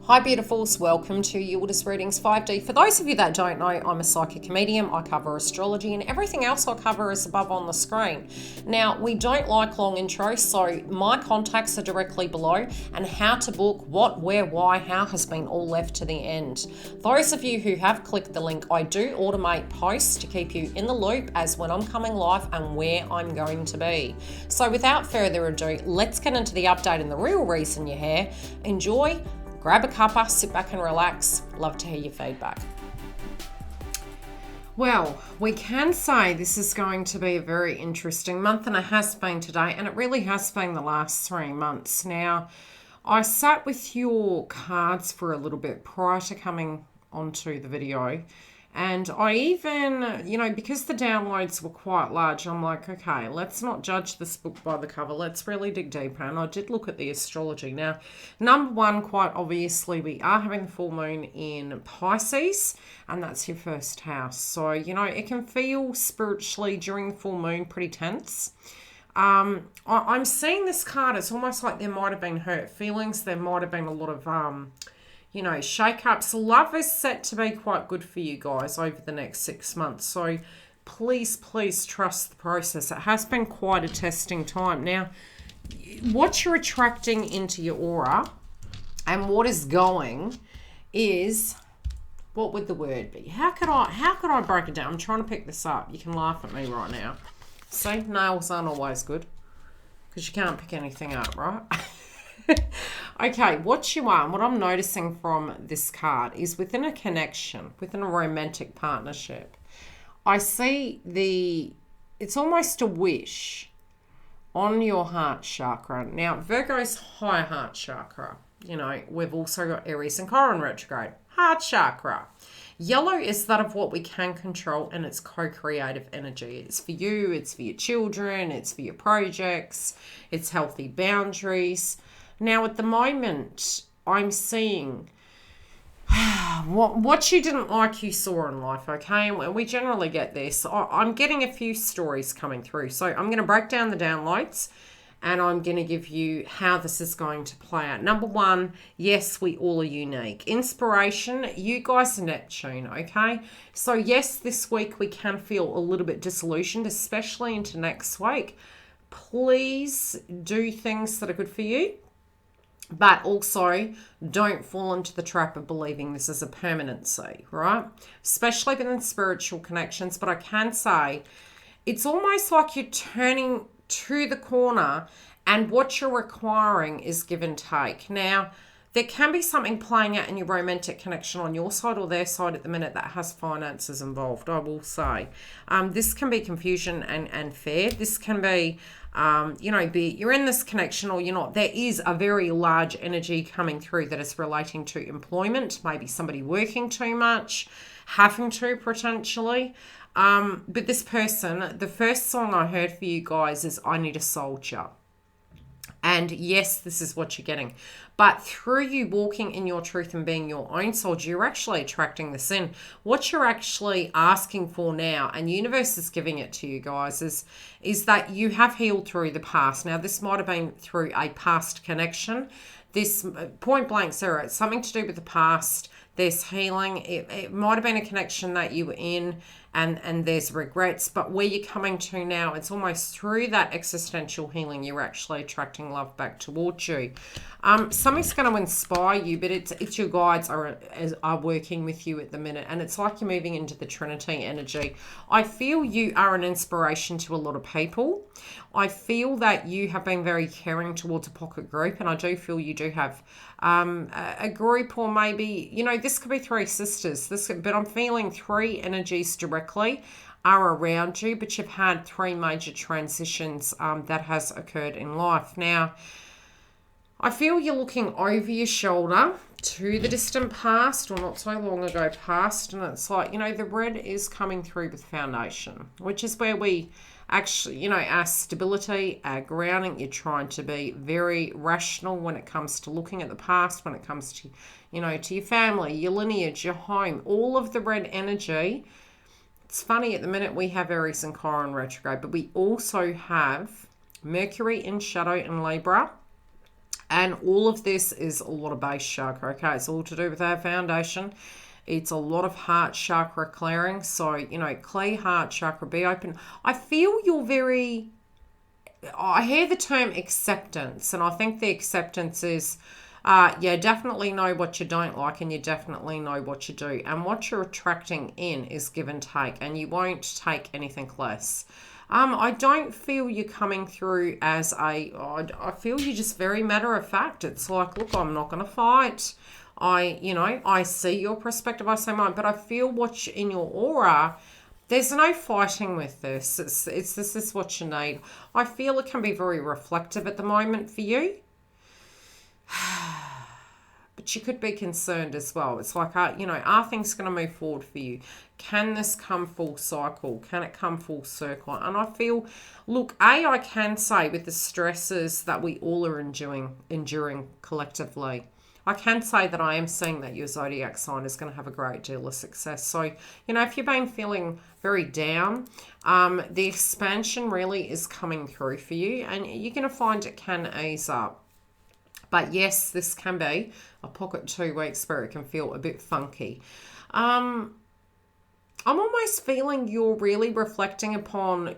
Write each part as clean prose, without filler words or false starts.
Hi beautifuls, welcome to YILDIZ Readings 5D. For those of you that don't know, I'm a psychic medium. I cover astrology and everything else I cover is above on the screen. Now, we don't like long intros, so my contacts are directly below, and how to book, what, where, why, how has been all left to the end. Those of you who have clicked the link, I do automate posts to keep you in the loop as when I'm coming live and where I'm going to be. So without further ado, let's get into the update and the real reason you're here. Enjoy. Grab a cuppa, sit back and relax. Love to hear your feedback. Well, we can say this is going to be a very interesting month, and it has been today, and it really has been the last 3 months. Now, I sat with your cards for a little bit prior to coming onto the video, and I even, because the downloads were quite large, I'm like, okay, let's not judge this book by the cover. Let's really dig deeper. And I did look at the astrology. Now, number one, quite obviously, we are having the full moon in Pisces, and that's your first house. So, it can feel spiritually during the full moon pretty tense. I'm seeing this card. It's almost like there might have been hurt feelings. There might have been a lot of shake-ups. Love is set to be quite good for you guys over the next 6 months. So please, please trust the process. It has been quite a testing time. Now, what you're attracting into your aura and what is going is, what would the word be? How could I break it down? I'm trying to pick this up. You can laugh at me right now. See, nails aren't always good because you can't pick anything up, right? Okay, what I'm noticing from this card is within a connection, within a romantic partnership, I see it's almost a wish on your heart chakra. Now, Virgo's high heart chakra, we've also got Aries and Chiron retrograde, heart chakra. Yellow is that of what we can control, and it's co-creative energy. It's for you, it's for your children, it's for your projects, it's healthy boundaries. Now, at the moment, I'm seeing what you didn't like you saw in life, okay? And we generally get this. I'm getting a few stories coming through. So I'm going to break down the downloads, and I'm going to give you how this is going to play out. Number one, yes, we all are unique. Inspiration, you guys are Neptune, okay? So yes, this week we can feel a little bit disillusioned, especially into next week. Please do things that are good for you. But also, don't fall into the trap of believing this is a permanency, right? Especially within spiritual connections. But I can say, it's almost like you're turning to the corner and what you're requiring is give and take. Now, there can be something playing out in your romantic connection on your side or their side at the minute that has finances involved, I will say. This can be confusion and fear. This can be, you're in this connection or you're not. There is a very large energy coming through that is relating to employment, maybe somebody working too much, having to potentially. But this person, the first song I heard for you guys is I Need a Soldier. And yes, this is what you're getting. But through you walking in your truth and being your own soldier, you're actually attracting this in. What you're actually asking for now, and the universe is giving it to you guys, is that you have healed through the past. Now, this might have been through a past connection. This point blank, Sarah, it's something to do with the past. There's healing. It might have been a connection that you were in and there's regrets. But where you're coming to now, it's almost through that existential healing, you're actually attracting love back towards you. Something's going to inspire you, but it's your guides are working with you at the minute. And it's like you're moving into the Trinity energy. I feel you are an inspiration to a lot of people. I feel that you have been very caring towards a pocket group, and I do feel you do have a group, or maybe, this could be 3 sisters. But I'm feeling 3 energies directly are around you, but you've had 3 major transitions that has occurred in life. Now, I feel you're looking over your shoulder to the distant past, or not so long ago past, and it's like, the red is coming through with foundation, which is where we actually, our stability, our grounding. You're trying to be very rational when it comes to looking at the past, when it comes to, to your family, your lineage, your home, all of the red energy. It's funny, at the minute we have Aries and Chiron retrograde, but we also have Mercury in shadow in Libra, And all of this is a lot of base chakra, okay? It's all to do with our foundation. It's a lot of heart chakra clearing. So, you know, clear heart chakra, be open. I feel you're very, I hear the term acceptance, and I think the acceptance is, you definitely know what you don't like, and you definitely know what you do. And what you're attracting in is give and take, and you won't take anything less. I don't feel you coming through as I feel you just very matter of fact. It's like, look, I'm not going to fight. I see your perspective, I say mine, but I feel what's in your aura. There's no fighting with this. This is what you need. I feel it can be very reflective at the moment for you. But you could be concerned as well. It's like, are things going to move forward for you? Can this come full cycle? Can it come full circle? And I feel, look, I can say with the stresses that we all are enduring collectively, I can say that I am seeing that your zodiac sign is going to have a great deal of success. So, if you've been feeling very down, the expansion really is coming through for you, and you're going to find it can ease up. But yes, this can be a pocket 2 weeks where it can feel a bit funky. I'm almost feeling you're really reflecting upon,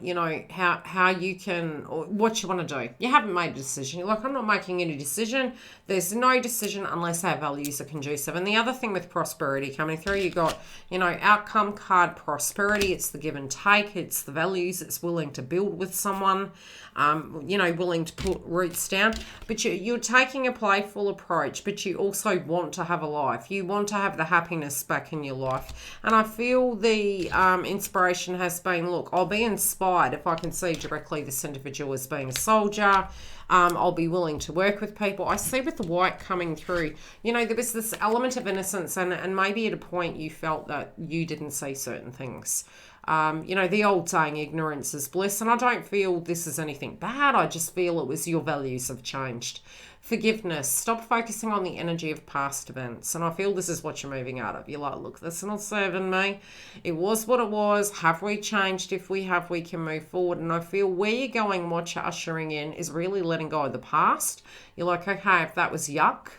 how you can, or what you want to do. You haven't made a decision. You're like, I'm not making any decision. There's no decision unless our values are conducive. And the other thing with prosperity coming through, you got, outcome card prosperity. It's the give and take. It's the values. It's willing to build with someone, willing to put roots down. But you're taking a playful approach, but you also want to have a life. You want to have the happiness back in your life. And I feel the inspiration has been, look, I'll be inspired if I can see directly this individual as being a soldier. I'll be willing to work with people. I see with the white coming through, there was this element of innocence, and maybe at a point you felt that you didn't see certain things. The old saying, ignorance is bliss, and I don't feel this is anything bad. I just feel it was your values have changed. Forgiveness. Stop focusing on the energy of past events. And I feel this is what you're moving out of. You're like, look, this is not serving me. It was what it was. Have we changed? If we have, we can move forward. And I feel where you're going, what you're ushering in is really letting go of the past. You're like, okay, if that was yuck,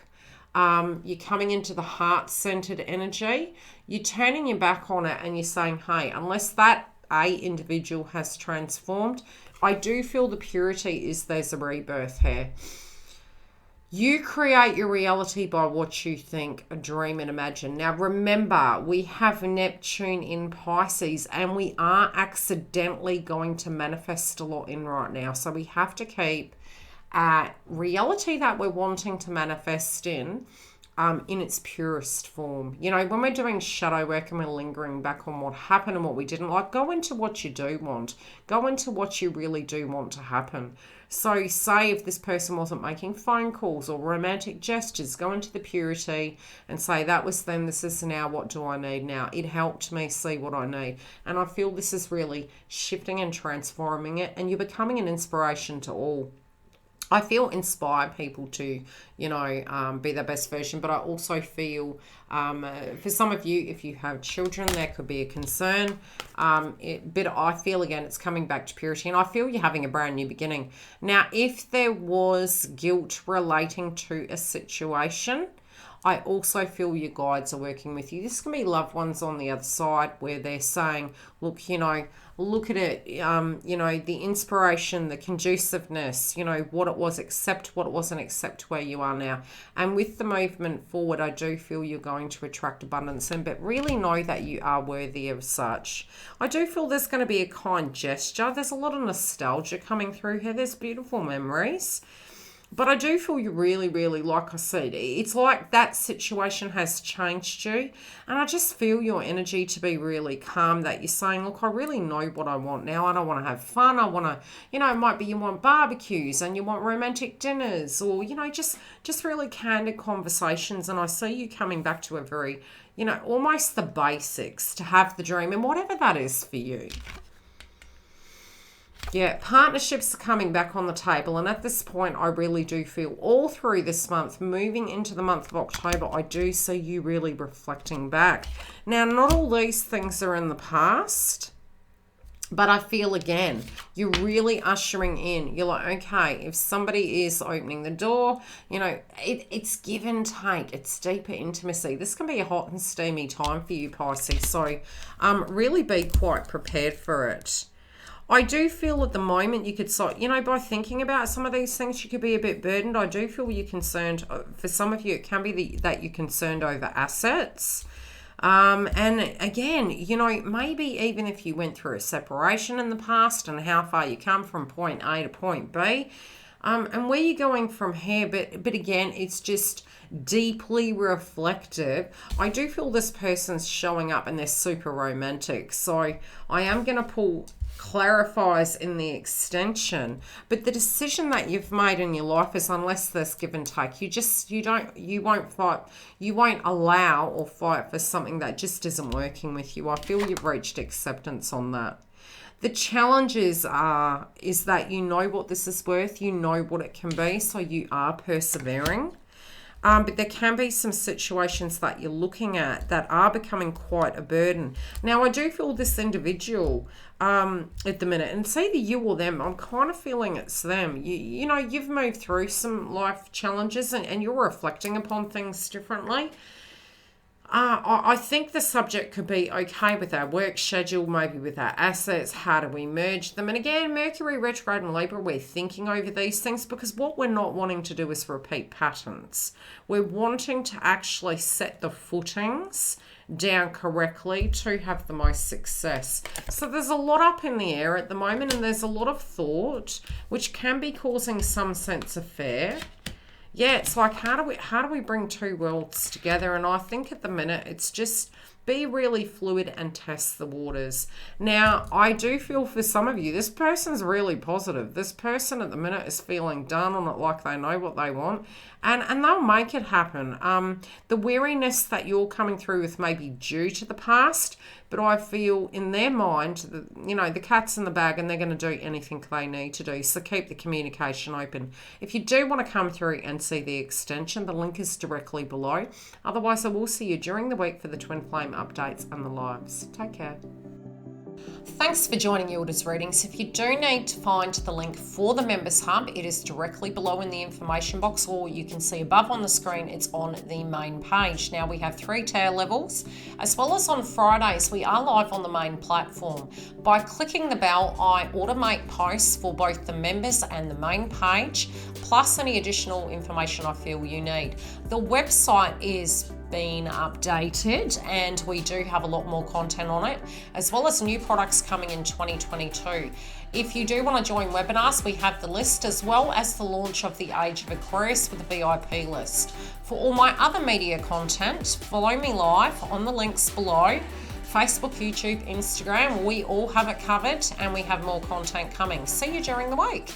you're coming into the heart-centered energy. You're turning your back on it and you're saying, hey, unless that individual has transformed, I do feel the purity is there's a rebirth here. You create your reality by what you think, dream and imagine. Now remember, we have Neptune in Pisces and we are accidentally going to manifest a lot in right now. So we have to keep reality that we're wanting to manifest in its purest form. When we're doing shadow work and we're lingering back on what happened and what we didn't like, go into what you do want. Go into what you really do want to happen. So say if this person wasn't making phone calls or romantic gestures, go into the purity and say, that was then, this is now, what do I need now? It helped me see what I need. And I feel this is really shifting and transforming it, and you're becoming an inspiration to all. I feel inspire people to, be their best version, but I also feel for some of you, if you have children, there could be a concern. But I feel, again, it's coming back to purity, and I feel you're having a brand new beginning. Now, if there was guilt relating to a situation, I also feel your guides are working with you. This can be loved ones on the other side where they're saying, look, look at it, the inspiration, the conduciveness, what it was, accept what it wasn't, accept where you are now. And with the movement forward, I do feel you're going to attract abundance, but really know that you are worthy of such. I do feel there's going to be a kind gesture. There's a lot of nostalgia coming through here. There's beautiful memories. But I do feel you really, really, like I said, it's like that situation has changed you. And I just feel your energy to be really calm, that you're saying, look, I really know what I want now. I don't want to have fun. I want to, it might be you want barbecues and you want romantic dinners, or, just really candid conversations. And I see you coming back to a very, almost the basics to have the dream, and whatever that is for you. Yeah, partnerships are coming back on the table, and at this point I really do feel all through this month, moving into the month of October, I do see you really reflecting back. Now, not all these things are in the past. But I feel, again, you're really ushering in. You're like, okay, if somebody is opening the door, you know, it's give and take. It's deeper intimacy. This can be a hot and steamy time for you, Pisces. So really be quite prepared for it. I do feel at the moment you could, you know, by thinking about some of these things, you could be a bit burdened. I do feel you're concerned. For some of you, it can be that you're concerned over assets. And again, you know, maybe even if you went through a separation in the past and how far you come from point A to point B, and where you're going from here, but again, it's just deeply reflective. I do feel this person's showing up and they're super romantic. So I am going to pull clarifies in the extension, but the decision that you've made in your life is, unless there's give and take, you won't allow or fight for something that just isn't working with you. I feel you've reached acceptance on that. The challenges is that you know what this is worth, you know what it can be, so you are persevering. But there can be some situations that you're looking at that are becoming quite a burden. Now, I do feel this individual at the minute, and it's either you or them. I'm kind of feeling it's them. You know, you've moved through some life challenges and you're reflecting upon things differently. I think the subject could be, okay, with our work schedule, maybe with our assets, how do we merge them? And again, Mercury retrograde in Libra, we're thinking over these things, because what we're not wanting to do is repeat patterns. We're wanting to actually set the footings down correctly to have the most success. So there's a lot up in the air at the moment, and there's a lot of thought, which can be causing some sense of fear. Yeah, it's like, how do we bring two worlds together? And I think at the minute it's just be really fluid and test the waters. Now, I do feel for some of you, this person's really positive. This person at the minute is feeling done on it, like they know what they want, and they'll make it happen. The weariness that you're coming through with may be due to the past, but I feel in their mind, you know, the cat's in the bag and they're going to do anything they need to do. So keep the communication open. If you do want to come through and see the extension, the link is directly below. Otherwise, I will see you during the week for the Twin Flame updates and the lives. Take care. Thanks for joining YILDIZ readings. If you do need to find the link for the Members Hub, it is directly below in the information box, or you can see above on the screen, it's on the main page. Now, we have 3 tier levels, as well as on Fridays, we are live on the main platform. By clicking the bell, I automate posts for both the members and the main page, plus any additional information I feel you need. The website is been updated and we do have a lot more content on it, as well as new products coming in 2022. If you do want to join webinars, we have the list, as well as the launch of the Age of Aquarius with the VIP list. For all my other media content, follow me live on the links below. Facebook, YouTube, Instagram, we all have it covered, and we have more content coming. See you during the week.